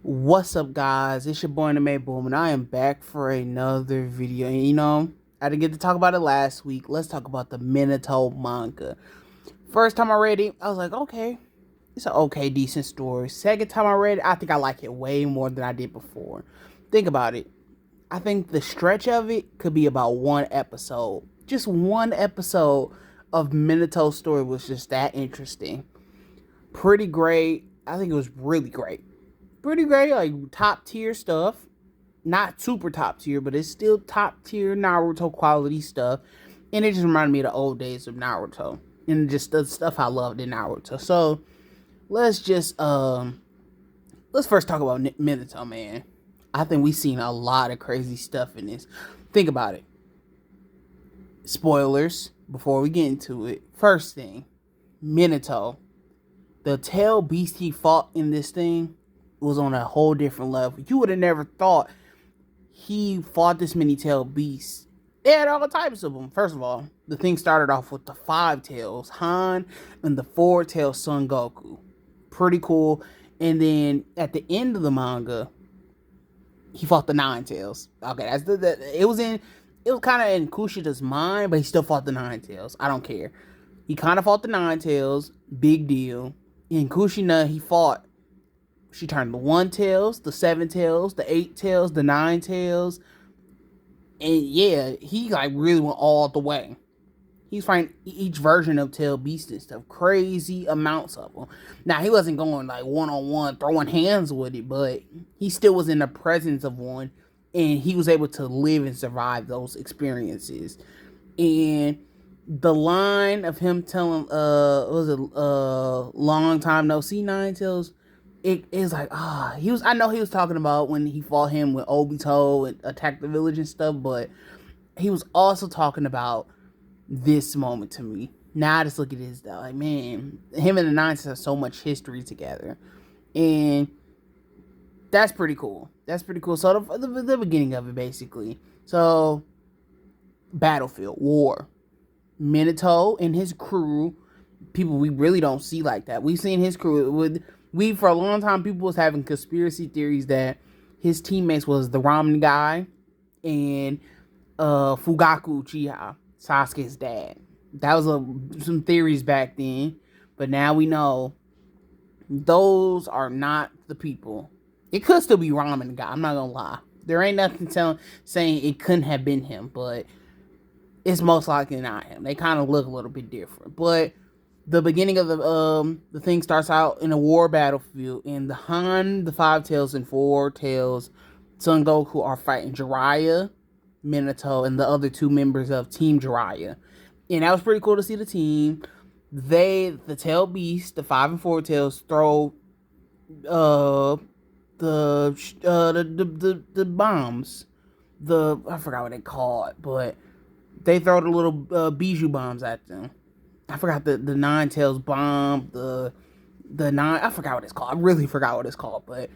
What's up, guys? It's your boy Anime Boom, and I am back for another video. And I didn't get to talk about it last week. Let's talk about the Minato manga. First time I read it, I was like, okay, it's an okay, decent story. Second time I read it, I think I like it way more than I did before. Think about it. I think the stretch of it could be about one episode. Just one episode of Minato's story was just that interesting. Pretty great. I think it was really great. Pretty great, like top tier stuff. Not super top tier, but it's still top tier Naruto quality stuff. And it just reminded me of the old days of Naruto. And just the stuff I loved in Naruto. So let's first talk about Minato, man. I think we've seen a lot of crazy stuff in this. Think about it. Spoilers before we get into it. First thing, Minato. The tail beast he fought in this thing was on a whole different level. You would have never thought he fought this many tailed beasts. They had all types of them. First of all, the thing started off with the 5 tails, Han, and the 4 tails Son Goku. Pretty cool. And then at the end of the manga, he fought the 9 tails. Okay, it was kind of in Kushida's mind, but he still fought the 9 tails. I don't care. He kind of fought the 9 tails. Big deal. In Kushina, she turned the 1 tails, the 7 tails, the 8 tails, the 9 tails. And yeah, he like really went all the way. He's fighting each version of tail beast and stuff. Crazy amounts of them. Now, he wasn't going like one-on-one, throwing hands with it, but he still was in the presence of one. And he was able to live and survive those experiences. And the line of him telling, was it long time no see, Nine Tails? It is like, I know he was talking about when he fought him with Obito and attacked the village and stuff, but he was also talking about this moment to me. Now I just look at this, like, man, him and the Nine Tails have so much history together. And that's pretty cool. So the beginning of it, basically. So, battlefield, war. Minato and his crew, people we really don't see like that. We've seen his crew for a long time, people was having conspiracy theories that his teammates was the ramen guy and Fugaku Uchiha, Sasuke's dad. That was some theories back then, but now we know those are not the people. It could still be ramen guy. I'm not gonna lie. There ain't nothing saying it couldn't have been him, but it's most likely not him. They kind of look a little bit different. But the beginning of the thing starts out in a war battlefield, and the Han, the 5 tails, and 4 tails Son Goku are fighting Jiraiya, Minato, and the other 2 members of Team Jiraiya. And that was pretty cool to see the team. The tail beast, the 5 and 4 tails, throw the bombs. I forgot what they call it, but they throw the little bijou bombs at them. I forgot the 9 tails bomb, the 9, I forgot what it's called. I really forgot what it's called, but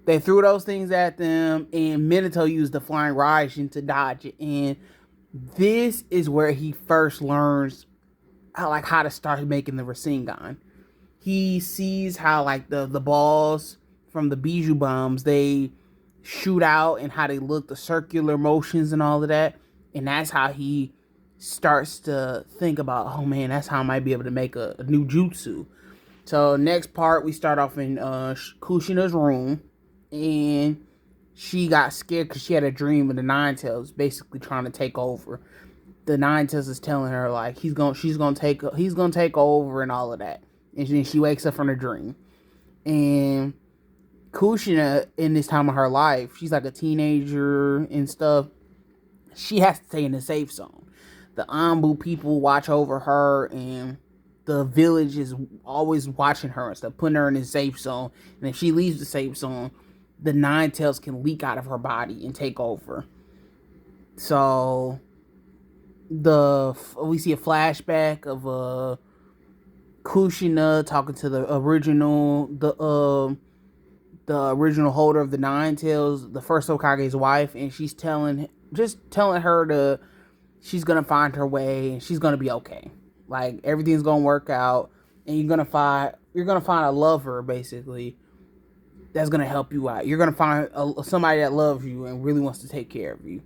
they threw those things at them, and Minato used the flying Raijin to dodge it. And this is where he first learns how to start making the Rasengan. He sees how like the balls from the bijou bombs, they shoot out, and how they look, the circular motions and all of that. And that's how he starts to think about, oh man, that's how I might be able to make a new jutsu. So next part, we start off in Kushina's room, and she got scared because she had a dream of the 9 tails basically trying to take over. The 9 tails is telling her like he's gonna take over and all of that. And then she wakes up from her dream. And Kushina, in this time of her life, she's like a teenager and stuff. She has to stay in the safe zone. The Anbu people watch over her, and the village is always watching her and stuff, putting her in a safe zone. And if she leaves the safe zone, the 9 tails can leak out of her body and take over. So we see a flashback of Kushina talking to the original holder of the 9 tails, the first Hokage's wife, and she's telling her she's gonna find her way, and she's gonna be okay. Like, everything's gonna work out, and you're gonna find a lover, basically, that's gonna help you out. You're gonna find somebody that loves you and really wants to take care of you.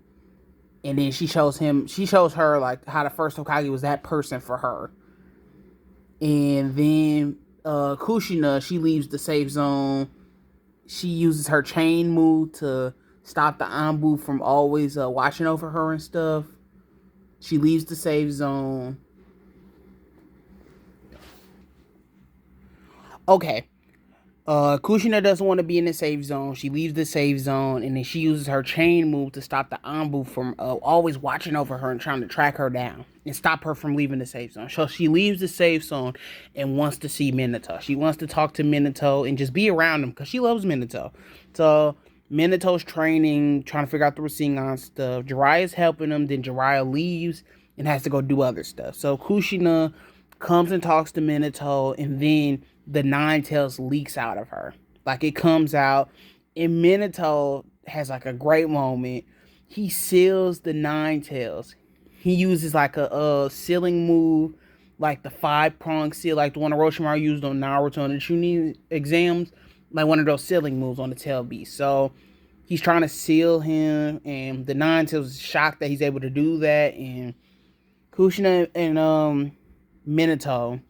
And then she shows her like how the first Hokage was that person for her. And then Kushina, she leaves the safe zone. She uses her chain move to stop the Anbu from always watching over her and stuff. She leaves the safe zone. Okay. Kushina doesn't want to be in the safe zone. She leaves the safe zone, and then she uses her chain move to stop the Anbu from always watching over her and trying to track her down and stop her from leaving the safe zone. So she leaves the safe zone and wants to see Minato. She wants to talk to Minato and just be around him because she loves Minato. So Minato's training, trying to figure out the Rasengan stuff. Jiraiya's helping him. Then Jiraiya leaves and has to go do other stuff. So Kushina comes and talks to Minato, and then the Nine Tails leaks out of her. Like, it comes out, and Minato has like a great moment. He seals the Nine Tails. He uses like a sealing move, like the 5-prong seal, like the one Orochimaru used on Naruto and the Chunin exams, like one of those sealing moves on the tail beast. So he's trying to seal him, and the Nine Tails is shocked that he's able to do that, and Kushina and Minato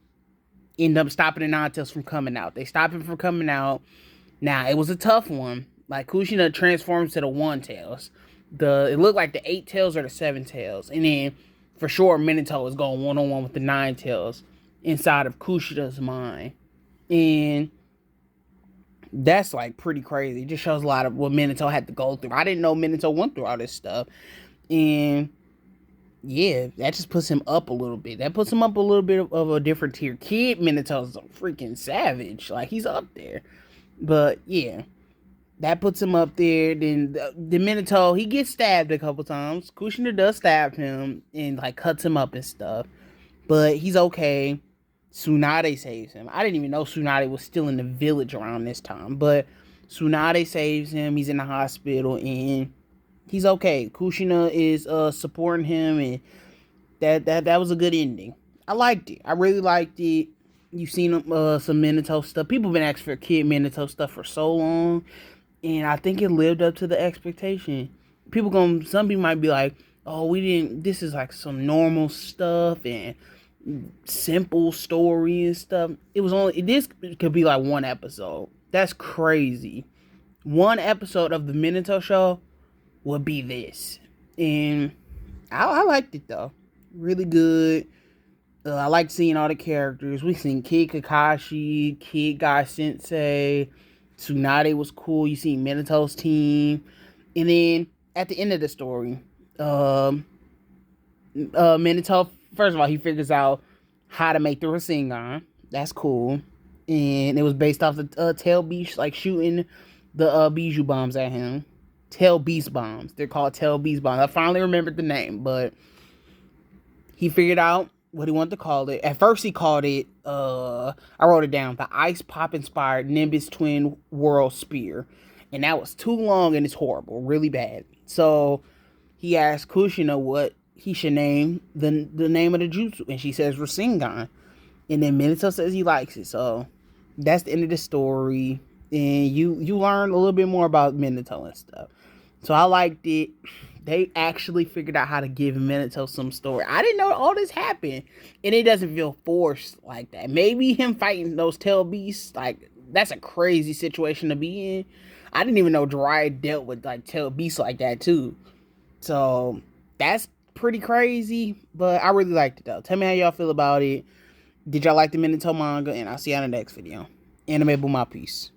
end up stopping the Nine Tails from coming out. They stop him from coming out. Now, it was a tough one. Like, Kushina transforms to the One Tails. It looked like the 8 Tails or the 7 Tails. And then, for sure, Minato is going one-on-one with the 9 Tails inside of Kushina's mind. And that's, like, pretty crazy. It just shows a lot of what Minato had to go through. I didn't know Minato went through all this stuff. And yeah, that just puts him up a little bit. That puts him up a little bit of a different tier. Kid Minato's a freaking savage. Like, he's up there. But, yeah. That puts him up there. Then the Minato, he gets stabbed a couple times. Kushina does stab him and, like, cuts him up and stuff. But he's okay. Tsunade saves him. I didn't even know Tsunade was still in the village around this time. But Tsunade saves him. He's in the hospital, and he's okay. Kushina is supporting him, and that was a good ending. I liked it. I really liked it. You've seen some Minato stuff. People have been asking for Kid Minato stuff for so long, and I think it lived up to the expectation. Some people might be like, "Oh, this is like some normal stuff and simple story and stuff." This could be like one episode. That's crazy. One episode of the Minato show would be this, and I liked it though. Really good. I like seeing all the characters. We seen Kid Kakashi, Kid Guy Sensei, Tsunade was cool. You see Minato's team, and then at the end of the story, Minato, first of all, he figures out how to make the Rasengan. That's cool, and it was based off the Tail Beast like shooting the Bijou bombs at him. Tail Beast bombs. They're called Tail Beast bombs. I finally remembered the name, but he figured out what he wanted to call it. At first, he called it, I wrote it down, the Ice Pop inspired Nimbus Twin World Spear. And that was too long and it's horrible, really bad. So he asked Kushina what he should name the name of the jutsu, and she says Rasengan. And then Minato says he likes it. So that's the end of the story. And you learn a little bit more about Minato and stuff. So I liked it. They actually figured out how to give Minato some story. I didn't know all this happened. And it doesn't feel forced like that. Maybe him fighting those tail beasts, like, that's a crazy situation to be in. I didn't even know Jiraiya dealt with, like, tail beasts like that, too. So, that's pretty crazy. But I really liked it, though. Tell me how y'all feel about it. Did y'all like the Minato manga? And I'll see y'all in the next video. Anime Boom, my peace.